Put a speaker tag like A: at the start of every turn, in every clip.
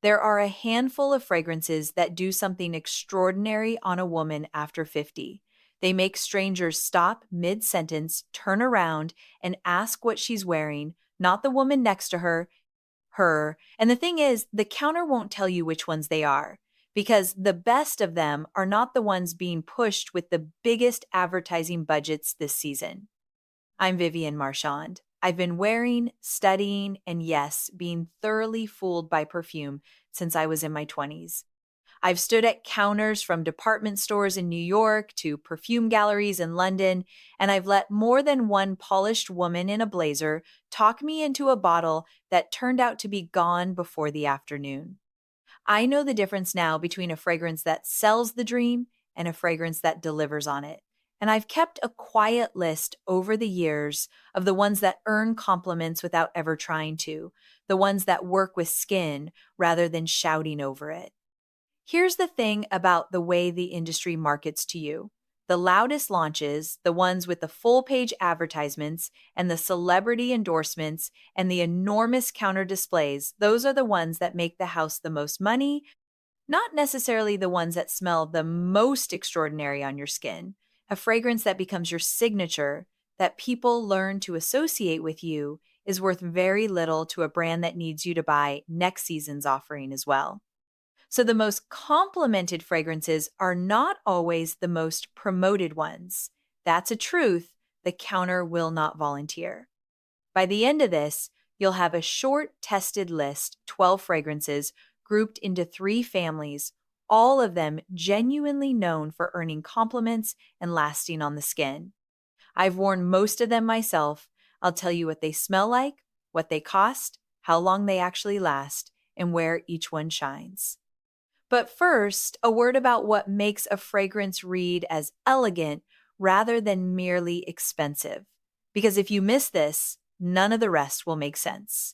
A: There are a handful of fragrances that do something extraordinary on a woman after 50. They make strangers stop mid-sentence, turn around, and ask what she's wearing, not the woman next to her. And the thing is, the counter won't tell you which ones they are, because the best of them are not the ones being pushed with the biggest advertising budgets this season. I'm Vivienne Marchand. I've been wearing, studying, and yes, being thoroughly fooled by perfume since I was in my 20s. I've stood at counters from department stores in New York to perfume galleries in London, and I've let more than one polished woman in a blazer talk me into a bottle that turned out to be gone before the afternoon. I know the difference now between a fragrance that sells the dream and a fragrance that delivers on it. And I've kept a quiet list over the years of the ones that earn compliments without ever trying to, the ones that work with skin rather than shouting over it. Here's the thing about the way the industry markets to you. The loudest launches, the ones with the full page advertisements and the celebrity endorsements and the enormous counter displays, those are the ones that make the house the most money, not necessarily the ones that smell the most extraordinary on your skin. A fragrance that becomes your signature, that people learn to associate with you, is worth very little to a brand that needs you to buy next season's offering as well. So the most complimented fragrances are not always the most promoted ones. That's a truth the counter will not volunteer. By the end of this, you'll have a short tested list, 12 fragrances, grouped into 3 families, all of them genuinely known for earning compliments and lasting on the skin. I've worn most of them myself. I'll tell you what they smell like, what they cost, how long they actually last, and where each one shines. But first, a word about what makes a fragrance read as elegant rather than merely expensive. Because if you miss this, none of the rest will make sense.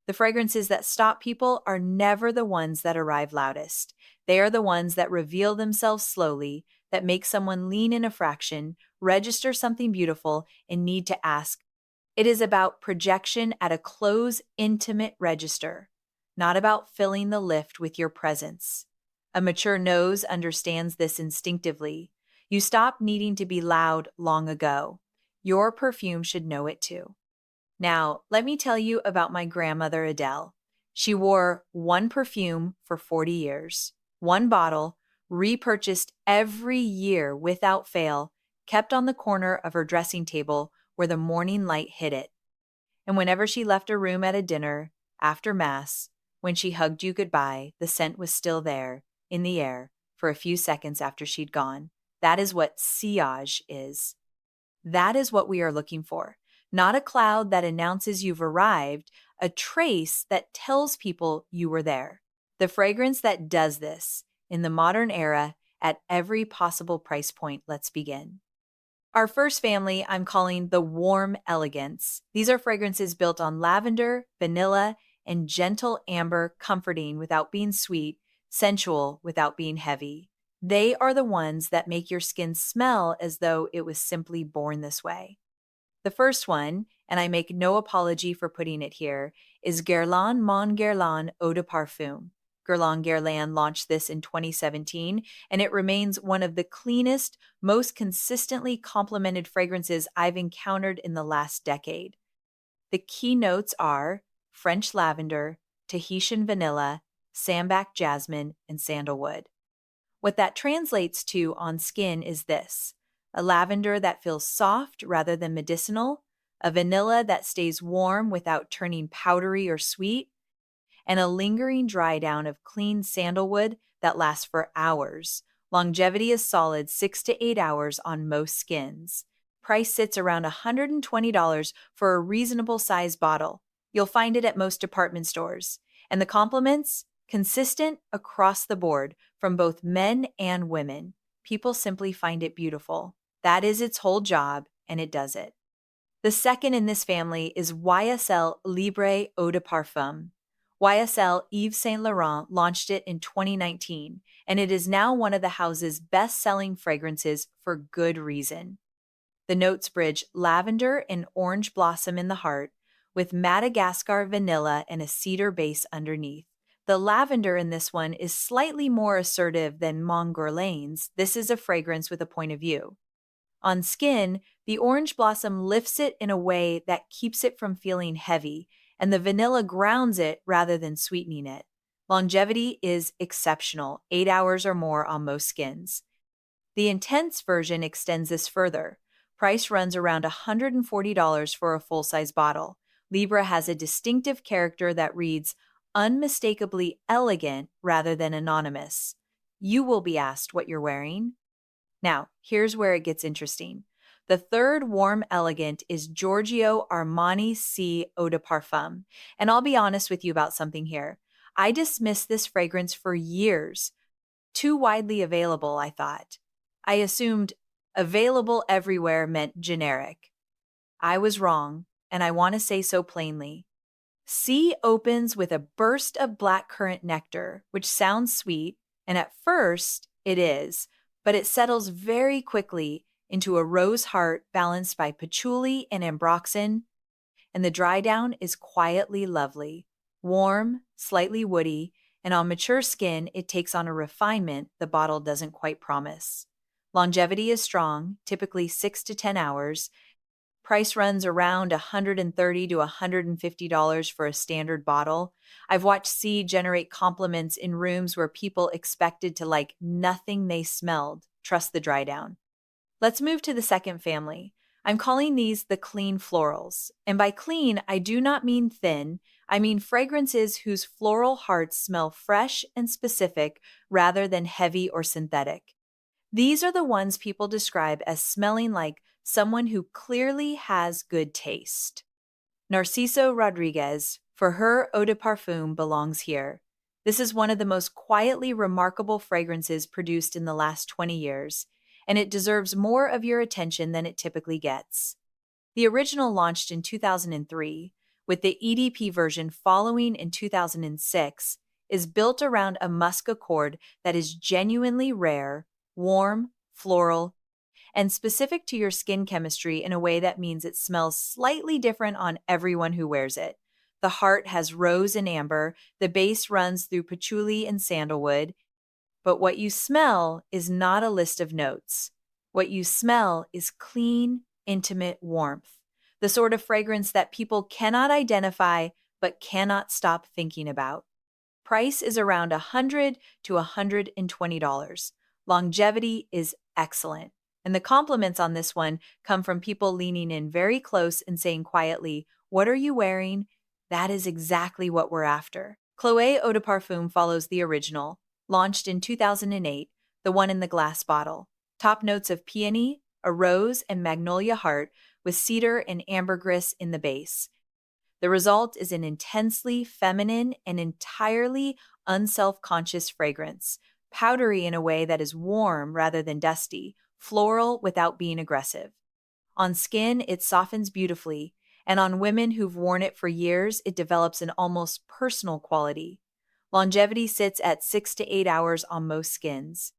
A: The fragrances that stop people are never the ones that arrive loudest. They are the ones that reveal themselves slowly, that make someone lean in a fraction, register something beautiful, and need to ask. It is about projection at a close, intimate register, not about filling the lift with your presence. A mature nose understands this instinctively. You stopped needing to be loud long ago. Your perfume should know it too. Now, let me tell you about my grandmother, Adele. She wore one perfume for 40 years, one bottle, repurchased every year without fail, kept on the corner of her dressing table where the morning light hit it. And whenever she left a room at a dinner, after Mass, when she hugged you goodbye, the scent was still there, in the air, for a few seconds after she'd gone. That is what sillage is. That is what we are looking for. Not a cloud that announces you've arrived, a trace that tells people you were there. The fragrance that does this, in the modern era, at every possible price point. Let's begin. Our first family I'm calling the warm elegance. These are fragrances built on lavender, vanilla, and gentle amber, comforting without being sweet, sensual without being heavy. They are the ones that make your skin smell as though it was simply born this way. The first one, and I make no apology for putting it here, is Guerlain Mon Guerlain Eau de Parfum. Guerlain Guerlain launched this in 2017, and it remains one of the cleanest, most consistently complimented fragrances I've encountered in the last decade. The key notes are French lavender, Tahitian vanilla, sambac jasmine, and sandalwood. What that translates to on skin is this: a lavender that feels soft rather than medicinal, a vanilla that stays warm without turning powdery or sweet, and a lingering dry down of clean sandalwood that lasts for hours. Longevity is solid 6 to 8 hours on most skins. Price sits around $120 for a reasonable size bottle. You'll find it at most department stores. And the compliments? Consistent across the board from both men and women. People simply find it beautiful. That is its whole job, and it does it. The second in this family is YSL Libre Eau de Parfum. YSL Yves Saint Laurent launched it in 2019, and it is now one of the house's best-selling fragrances for good reason. The notes bridge lavender and orange blossom in the heart, with Madagascar vanilla and a cedar base underneath. The lavender in this one is slightly more assertive than Mon Guerlain's. This is a fragrance with a point of view. On skin, the orange blossom lifts it in a way that keeps it from feeling heavy, and the vanilla grounds it rather than sweetening it. Longevity is exceptional, 8 hours or more on most skins. The intense version extends this further. Price runs around $140 for a full-size bottle. Libre has a distinctive character that reads unmistakably elegant rather than anonymous. You will be asked what you're wearing. Now, here's where it gets interesting. The third warm elegant is Giorgio Armani Sì Eau de Parfum. And I'll be honest with you about something here. I dismissed this fragrance for years. Too widely available, I thought. I assumed available everywhere meant generic. I was wrong, and I want to say so plainly. C opens with a burst of blackcurrant nectar, which sounds sweet, and at first it is, but it settles very quickly into a rose heart balanced by patchouli and ambroxan, and the dry down is quietly lovely, warm, slightly woody, and on mature skin it takes on a refinement the bottle doesn't quite promise. Longevity is strong, typically 6 to 10 hours. Price runs around $130 to $150 for a standard bottle. I've watched C generate compliments in rooms where people expected to like nothing they smelled. Trust the dry down. Let's move to the second family. I'm calling these the clean florals. And by clean, I do not mean thin. I mean fragrances whose floral hearts smell fresh and specific rather than heavy or synthetic. These are the ones people describe as smelling like someone who clearly has good taste. Narciso Rodriguez For Her Eau de Parfum belongs here. This is one of the most quietly remarkable fragrances produced in the last 20 years, and it deserves more of your attention than it typically gets. The original launched in 2003, with the EDP version following in 2006, is built around a musk accord that is genuinely rare, warm, floral, and specific to your skin chemistry in a way that means it smells slightly different on everyone who wears it. The heart has rose and amber, the base runs through patchouli and sandalwood, but what you smell is not a list of notes. What you smell is clean, intimate warmth, the sort of fragrance that people cannot identify but cannot stop thinking about. Price is around $100 to $120. Longevity is excellent. And the compliments on this one come from people leaning in very close and saying quietly, "What are you wearing?" That is exactly what we're after. Chloé Eau de Parfum follows the original, launched in 2008, the one in the glass bottle. Top notes of peony, a rose, and magnolia heart with cedar and ambergris in the base. The result is an intensely feminine and entirely unself-conscious fragrance, powdery in a way that is warm rather than dusty, floral without being aggressive. On skin, it softens beautifully, and on women who've worn it for years, it develops an almost personal quality. Longevity sits at 6 to 8 hours on most skins.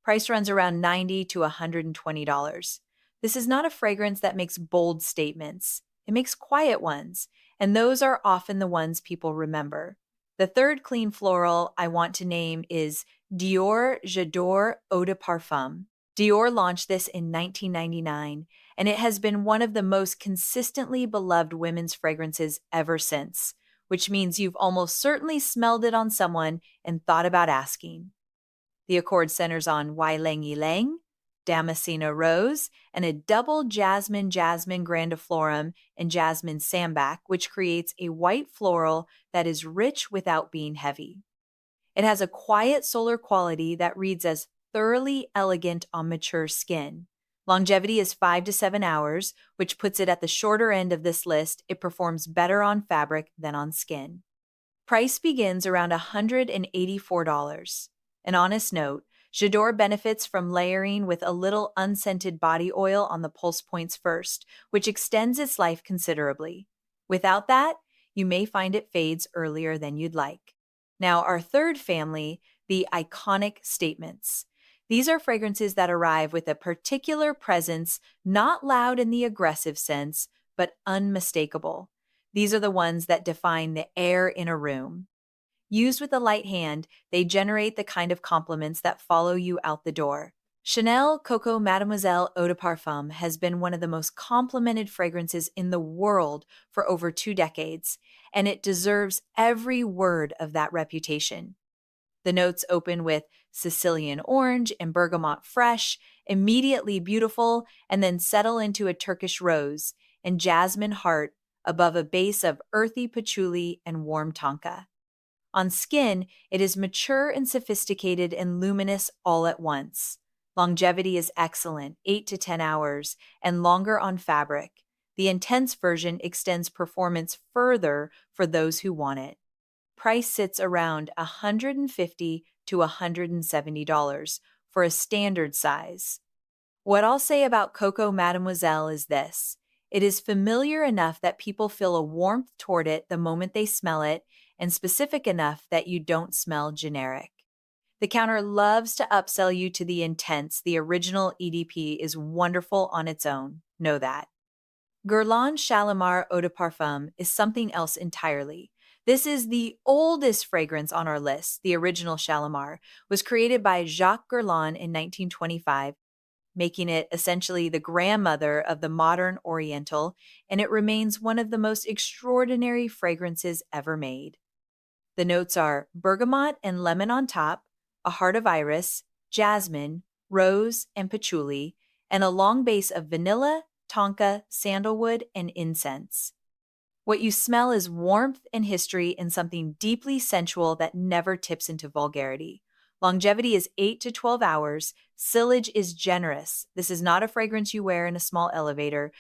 A: Price runs around $90 to $120. This is not a fragrance that makes bold statements. It makes quiet ones, and those are often the ones people remember. The third clean floral I want to name is Dior J'adore Eau de Parfum. Dior launched this in 1999, and it has been one of the most consistently beloved women's fragrances ever since, which means you've almost certainly smelled it on someone and thought about asking. The accord centers on ylang ylang, Damasceno rose, and a double jasmine grandiflorum and jasmine sambac, which creates a white floral that is rich without being heavy. It has a quiet solar quality that reads as thoroughly elegant on mature skin. Longevity is 5 to 7 hours, which puts it at the shorter end of this list. It performs better on fabric than on skin. Price begins around $184. An honest note, J'adore benefits from layering with a little unscented body oil on the pulse points first, which extends its life considerably. Without that, you may find it fades earlier than you'd like. Now, our third family, the iconic statements. These are fragrances that arrive with a particular presence, not loud in the aggressive sense, but unmistakable. These are the ones that define the air in a room. Used with a light hand, they generate the kind of compliments that follow you out the door. Chanel Coco Mademoiselle Eau de Parfum has been one of the most complimented fragrances in the world for over 2 decades, and it deserves every word of that reputation. The notes open with Sicilian orange and bergamot fresh, immediately beautiful, and then settle into a Turkish rose and jasmine heart above a base of earthy patchouli and warm tonka. On skin, it is mature and sophisticated and luminous all at once. Longevity is excellent, 8 to 10 hours, and longer on fabric. The intense version extends performance further for those who want it. Price sits around $150 to $170 for a standard size. What I'll say about Coco Mademoiselle is this. It is familiar enough that people feel a warmth toward it the moment they smell it, and specific enough that you don't smell generic. The counter loves to upsell you to the intense. The original EDP is wonderful on its own. Know that. Guerlain Shalimar Eau de Parfum is something else entirely. This is the oldest fragrance on our list. The original Shalimar was created by Jacques Guerlain in 1925, making it essentially the grandmother of the modern Oriental, and it remains one of the most extraordinary fragrances ever made. The notes are bergamot and lemon on top, a heart of iris, jasmine, rose, and patchouli, and a long base of vanilla, tonka, sandalwood, and incense. What you smell is warmth and history and something deeply sensual that never tips into vulgarity. Longevity is 8 to 12 hours. Sillage is generous. This is not a fragrance you wear in a small elevator.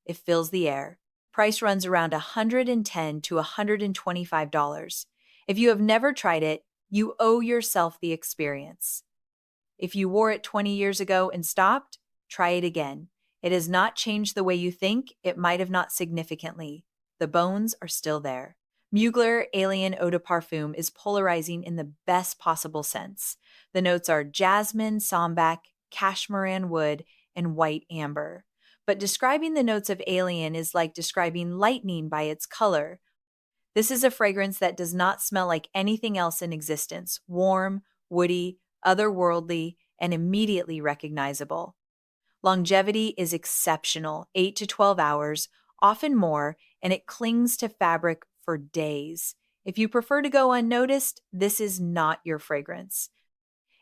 A: It fills the air. Price runs around $110 to $125. If you have never tried it, you owe yourself the experience. If you wore it 20 years ago and stopped, try it again. It has not changed the way you think. It might have not significantly. The bones are still there. Mugler Alien Eau de Parfum is polarizing in the best possible sense. The notes are jasmine, sambac, cashmeran wood, and white amber. But describing the notes of Alien is like describing lightning by its color. This is a fragrance that does not smell like anything else in existence. Warm, woody, otherworldly, and immediately recognizable. Longevity is exceptional, 8 to 12 hours, often more, and it clings to fabric for days. If you prefer to go unnoticed, this is not your fragrance.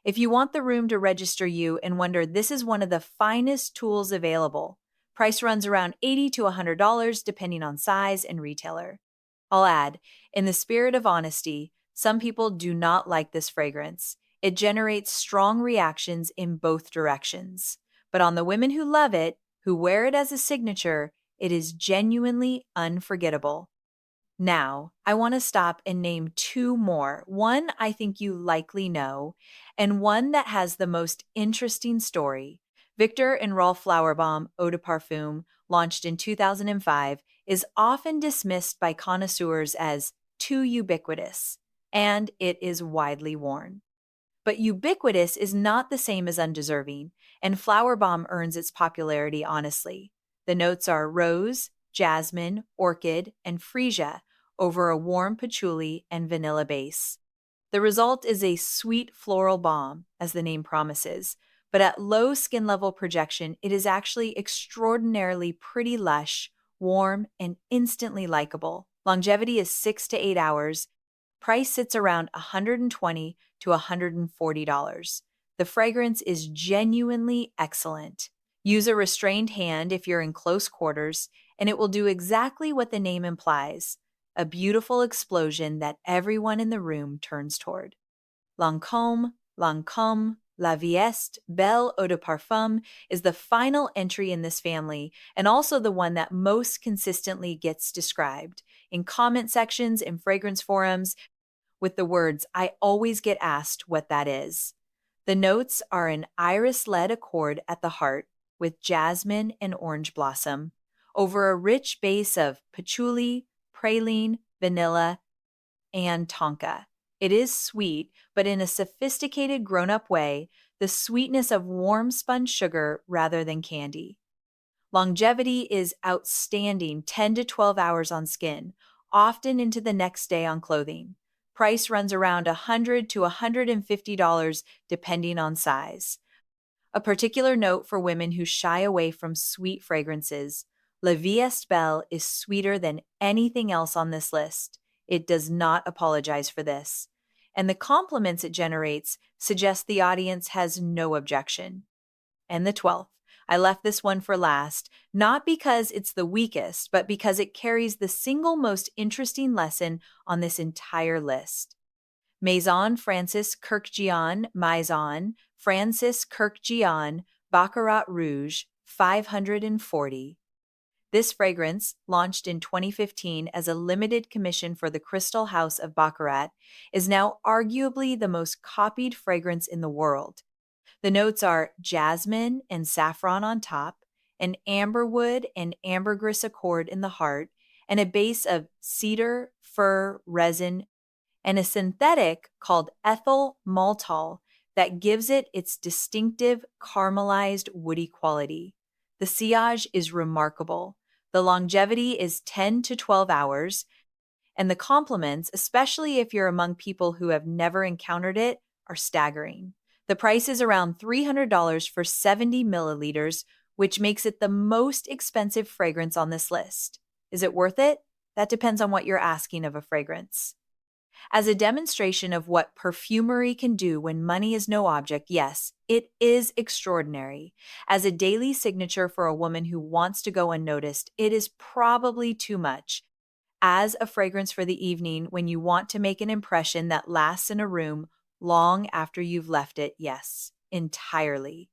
A: If you want the room to register you and wonder, this is one of the finest tools available. Price runs around $80 to $100 depending on size and retailer. I'll add, in the spirit of honesty, some people do not like this fragrance. It generates strong reactions in both directions. But on the women who love it, who wear it as a signature, it is genuinely unforgettable. Now, I want to stop and name two more. One I think you likely know, and one that has the most interesting story. Viktor&Rolf Flowerbomb Eau de Parfum, launched in 2005, is often dismissed by connoisseurs as too ubiquitous, and it is widely worn. But ubiquitous is not the same as undeserving, and Flowerbomb earns its popularity honestly. The notes are rose, jasmine, orchid, and freesia over a warm patchouli and vanilla base. The result is a sweet floral balm, as the name promises, but at low skin level projection, it is actually extraordinarily pretty lush, warm, and instantly likable. Longevity is 6 to 8 hours. Price sits around $120 to $140. The fragrance is genuinely excellent. Use a restrained hand if you're in close quarters, and it will do exactly what the name implies, a beautiful explosion that everyone in the room turns toward. Lancôme, La Vieste, Belle Eau de Parfum is the final entry in this family, and also the one that most consistently gets described in comment sections and fragrance forums with the words, "I always get asked what that is." The notes are an iris-led accord at the heart with jasmine and orange blossom over a rich base of patchouli, praline, vanilla, and tonka. It is sweet, but in a sophisticated grown-up way, the sweetness of warm spun sugar rather than candy. Longevity is outstanding, 10 to 12 hours on skin, often into the next day on clothing. Price runs around $100 to $150 depending on size. A particular note for women who shy away from sweet fragrances: La Vie est Belle is sweeter than anything else on this list. It does not apologize for this. And the compliments it generates suggest the audience has no objection. And the 12th. I left this one for last, not because it's the weakest, but because it carries the single most interesting lesson on this entire list. Maison Francis Kurkdjian, Maison Francis Kurkdjian, Baccarat Rouge, 540. This fragrance, launched in 2015 as a limited commission for the Crystal House of Baccarat, is now arguably the most copied fragrance in the world. The notes are jasmine and saffron on top, an amberwood and ambergris accord in the heart, and a base of cedar, fir, resin, and a synthetic called ethyl maltol that gives it its distinctive caramelized woody quality. The sillage is remarkable. The longevity is 10 to 12 hours, and the compliments, especially if you're among people who have never encountered it, are staggering. The price is around $300 for 70 milliliters, which makes it the most expensive fragrance on this list. Is it worth it? That depends on what you're asking of a fragrance. As a demonstration of what perfumery can do when money is no object, yes, it is extraordinary. As a daily signature for a woman who wants to go unnoticed, it is probably too much. As a fragrance for the evening when you want to make an impression that lasts in a room long after you've left it, yes, entirely.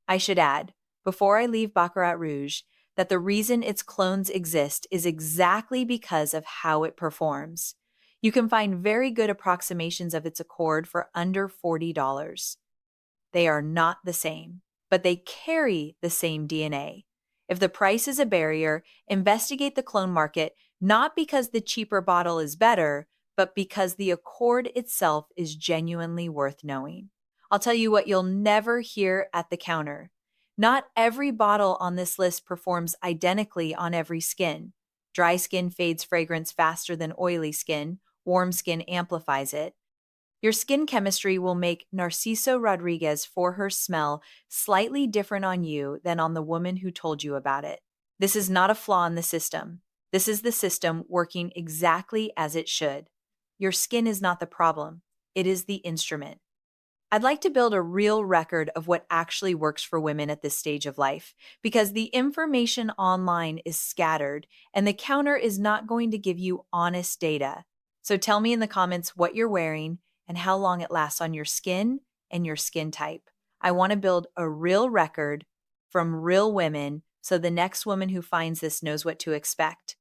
A: I should add, before I leave Baccarat Rouge, that the reason its clones exist is exactly because of how it performs. You can find very good approximations of its accord for under $40. They are not the same, but they carry the same DNA. If the price is a barrier, investigate the clone market, not because the cheaper bottle is better, but because the accord itself is genuinely worth knowing. I'll tell you what you'll never hear at the counter. Not every bottle on this list performs identically on every skin. Dry skin fades fragrance faster than oily skin. Warm skin amplifies it. Your skin chemistry will make Narciso Rodriguez For Her smell slightly different on you than on the woman who told you about it. This is not a flaw in the system. This is the system working exactly as it should. Your skin is not the problem. It is the instrument. I'd like to build a real record of what actually works for women at this stage of life, because the information online is scattered and the counter is not going to give you honest data. So tell me in the comments what you're wearing and how long it lasts on your skin and your skin type. I want to build a real record from real women so the next woman who finds this knows what to expect.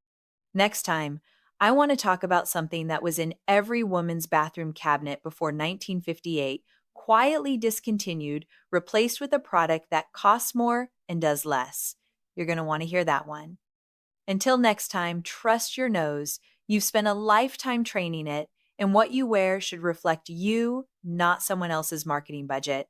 A: Next time, I want to talk about something that was in every woman's bathroom cabinet before 1958, quietly discontinued, replaced with a product that costs more and does less. You're going to want to hear that one. Until next time, trust your nose. You've spent a lifetime training it, and what you wear should reflect you, not someone else's marketing budget.